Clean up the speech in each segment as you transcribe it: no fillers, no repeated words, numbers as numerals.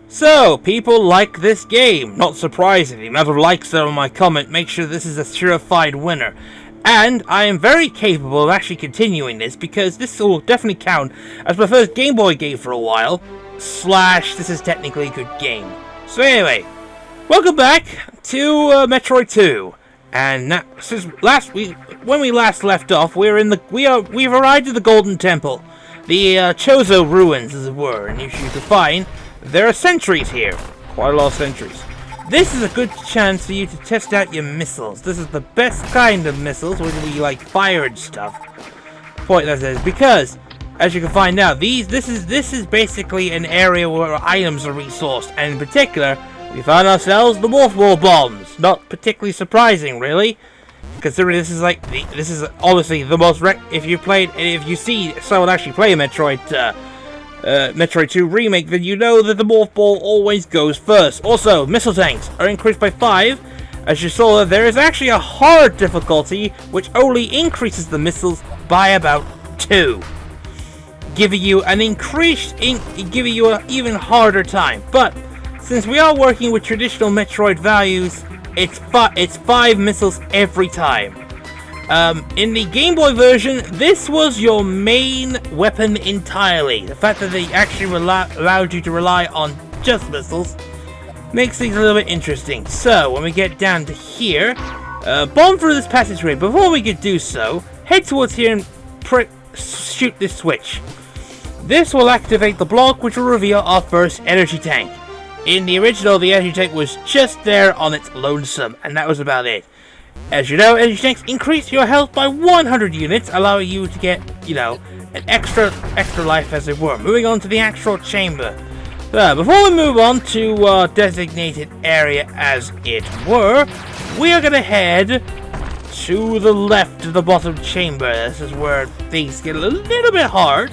So, people like this game. Not surprisingly, the amount of likes there on my comment makes sure this is a certified winner. And I am very capable of actually continuing this because this will definitely count as my first Game Boy game for a while. / this is technically a good game. So anyway, welcome back to Metroid 2. And now, since when we last left off, we've arrived at the Golden Temple, the Chozo ruins, as it were. And as you can find, there are sentries here, quite a lot of sentries. This is a good chance for you to test out your missiles. This is the best kind of missiles, which will be like fire and stuff. Point that is because, as you can find out, this is basically an area where items are resourced, and in particular, we found ourselves the Morph Ball bombs. Not particularly surprising, really, considering this is obviously the most if you see someone actually play Metroid 2 Remake, then you know that the Morph Ball always goes first. Also, missile tanks are increased by 5. As you saw, there is actually a hard difficulty, which only increases the missiles by about 2. Giving you an even harder time. But, since we are working with traditional Metroid values, it's 5 missiles every time. In the Game Boy version, this was your main weapon entirely. The fact that they actually allowed you to rely on just missiles makes things a little bit interesting. So, when we get down to here, bomb through this passageway. Before we could do so, head towards here and shoot this switch. This will activate the block, which will reveal our first energy tank. In the original, the energy tank was just there on its lonesome, and that was about it. As you know, energy tanks increase your health by 100 units, allowing you to get, an extra life, as it were. Moving on to the actual chamber. So, before we move on to our designated area, as it were, we are going to head to the left of the bottom chamber. This is where things get a little bit hard,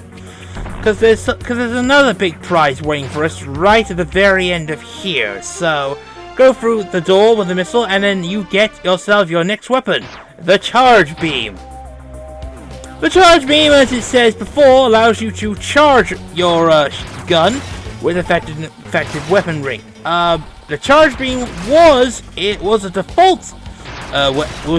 because there's another big prize waiting for us right at the very end of here. So, go through the door with the missile, and then you get yourself your next weapon, the Charge Beam. The Charge Beam, as it says before, allows you to charge your gun with effective weaponry. The Charge Beam was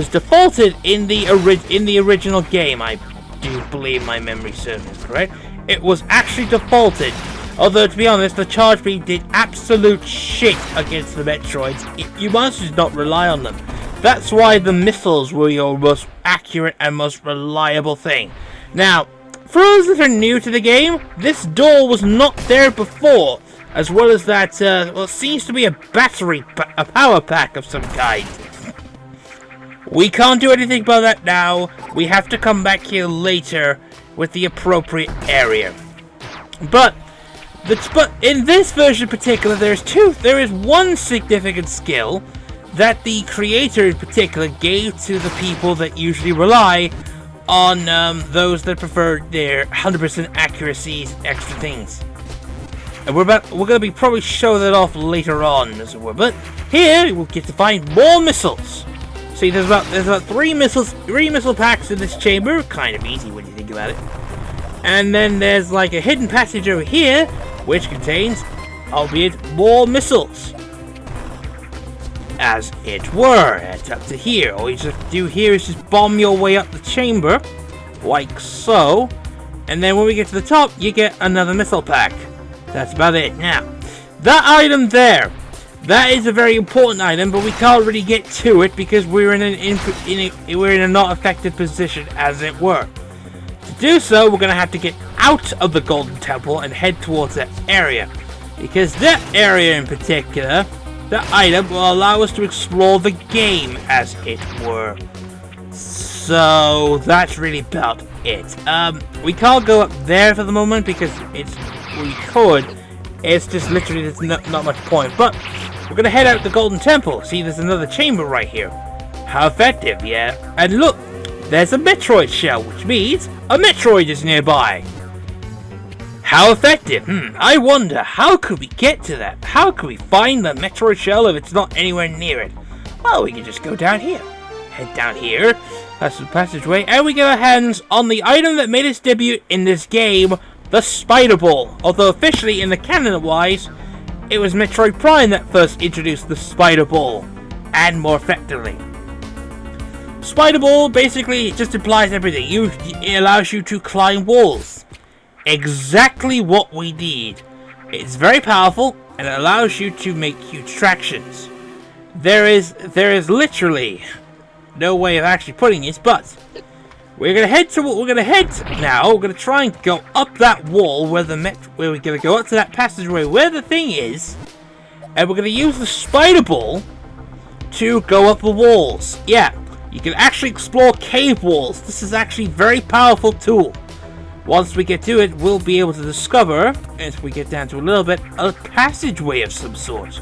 defaulted in the original game. I do believe my memory serves is correct. It was actually defaulted. Although, to be honest, the Charge Beam did absolute shit against the Metroids. You must just not rely on them. That's why the missiles were your most accurate and most reliable thing. Now, for those that are new to the game, this door was not there before. As well as that, it seems to be a power pack of some kind. We can't do anything about that now. We have to come back here later with the appropriate area. But in this version in particular, there is one significant skill that the creator in particular gave to the people that usually rely on those that prefer their 100% accuracies, extra things. And we're going to be probably show that off later on, as it were. But here we'll get to find more missiles. See, there's about 3 missile packs in this chamber. Kind of easy when you think about it. And then there's like a hidden passage over here, which contains, albeit, more missiles. As it were, it's up to here. All you just have to do here is just bomb your way up the chamber, like so. And then when we get to the top, you get another missile pack. That's about it. Now, that item there, that is a very important item, but we can't really get to it because we're in a not effective position, as it were. To do so, we're going to have to get out of the Golden Temple and head towards that area. Because that area in particular, that item will allow us to explore the game, as it were. So, that's really about it. We can't go up there for the moment because we could. It's just literally, there's not much point. But, we're going to head out to the Golden Temple. See, there's another chamber right here. How effective, yeah? And look! There's a Metroid shell, which means a Metroid is nearby. How effective? I wonder, how could we get to that? How could we find the Metroid shell if it's not anywhere near it? Well, we can just go down here. Head down here, past the passageway, and we get our hands on the item that made its debut in this game, the Spider Ball. Although officially, in the canon-wise, it was Metroid Prime that first introduced the Spider Ball, and more effectively. Spider Ball basically just implies everything. It allows you to climb walls. Exactly what we need. It's very powerful, and it allows you to make huge tractions. There is literally no way of actually putting this, but we're gonna head now. We're gonna try and go up that wall where we're gonna go up to that passageway where the thing is, and we're gonna use the Spider Ball to go up the walls. Yeah, you can actually explore cave walls. This is actually a very powerful tool. Once we get to it, we'll be able to discover, as we get down to a little bit, a passageway of some sort.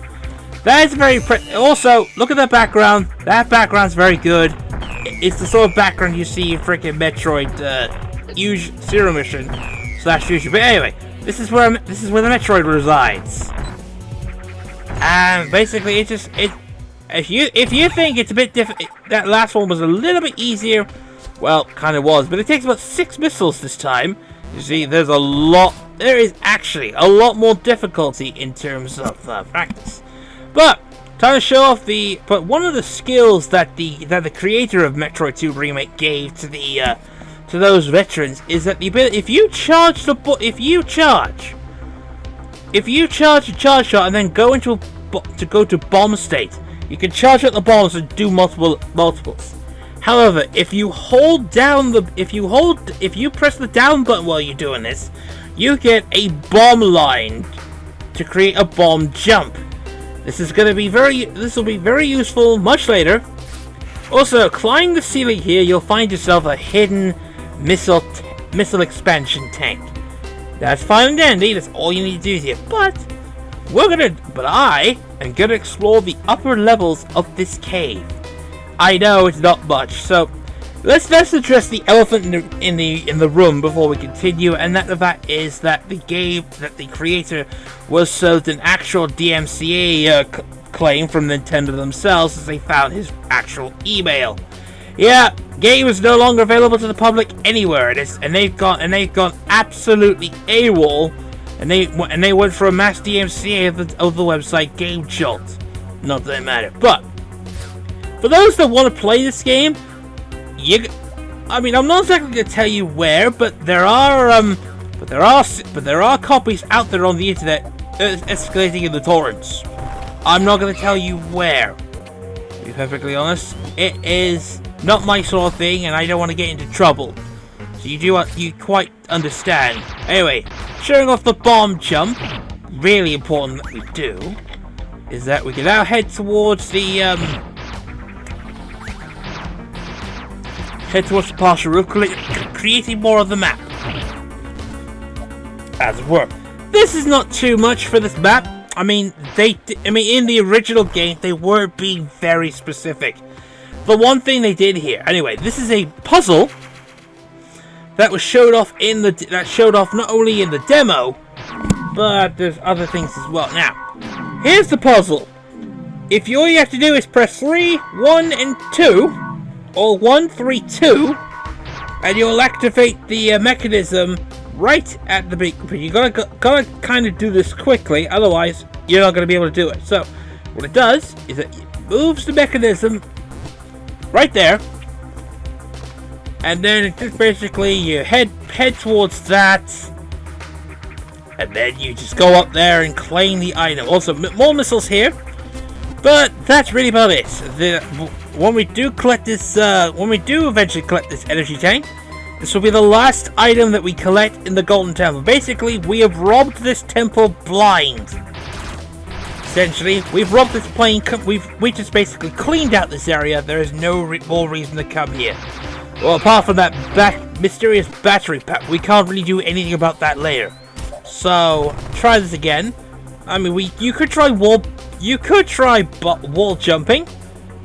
That is very also, look at the background. That background's very good. It's the sort of background you see in freaking Metroid, Zero Mission / Future. But anyway, this is where the Metroid resides. And basically, if you think it's a bit different, that last one was a little bit easier. Well, kind of was, but it takes about 6 missiles this time. You see, there is actually a lot more difficulty in terms of practice. But trying to show off one of the skills that the creator of Metroid 2 Remake gave to those veterans is that the ability, if you charge a charge shot and then go to bomb state, you can charge out the bombs and do multiples. However, if you press the down button while you're doing this, you get a bomb line to create a bomb jump. This will be very useful much later. Also, climbing the ceiling here, you'll find yourself a hidden missile expansion tank. That's fine and dandy. That's all you need to do here. But I am gonna explore the upper levels of this cave. I know it's not much, so let's address the elephant in the room before we continue, and that is that the creator was served an actual DMCA claim from Nintendo themselves, as they found his actual email. Yeah, game is no longer available to the public anywhere, and they've gone absolutely AWOL, and they went for a mass DMCA of the website Game Jolt. Not that it mattered, but for those that want to play this game, I'm not exactly going to tell you where, but there are copies out there on the internet escalating in the torrents. I'm not going to tell you where. To be perfectly honest, it is not my sort of thing, and I don't want to get into trouble. So you quite understand. Anyway, showing off the bomb jump, really important that we do, is that we can now head towards the partial roof, creating more of the map, as it were. This is not too much for this map. In the original game, they were being very specific. The one thing they did here, anyway, this is a puzzle that showed off not only in the demo, but there's other things as well. Now, here's the puzzle. If all you have to do is press 3, 1, and 2. Or 1, 3, 2, and you'll activate the mechanism right at the beginning. But you gotta kind of do this quickly, otherwise you're not gonna be able to do it. So what it does is it moves the mechanism right there, and then it just basically you head towards that, and then you just go up there and claim the item. Also, more missiles here, but that's really about it. When we do eventually collect this energy tank, this will be the last item that we collect in the Golden Temple. Basically, we have robbed this temple blind. Essentially, we've robbed this plane. We just basically cleaned out this area. There is no more reason to come here. Well, apart from that mysterious battery pack, we can't really do anything about that later. So try this again. You could try wall jumping.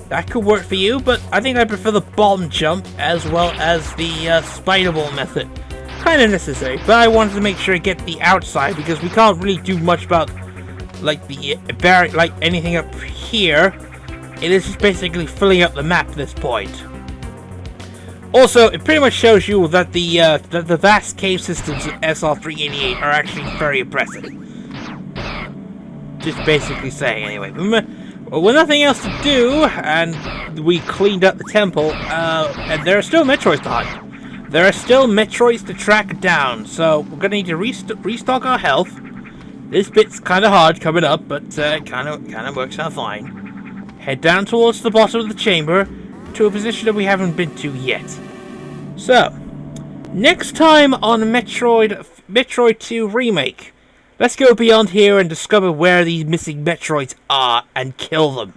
That could work for you, but I think I prefer the bomb jump as well as the spider ball method. Kind of necessary, but I wanted to make sure I get the outside because we can't really do much about anything up here. It is just basically filling up the map at this point. Also, it pretty much shows you that the vast cave systems of SR388 are actually very impressive. just basically saying anyway. With nothing else to do, and we cleaned up the temple, and there are still Metroids to hunt. There are still Metroids to track down, so we're gonna need to restock our health. This bit's kind of hard coming up, but it kind of works out fine. Head down towards the bottom of the chamber, to a position that we haven't been to yet. So, next time on Metroid 2 Remake, let's go beyond here and discover where these missing Metroids are and kill them.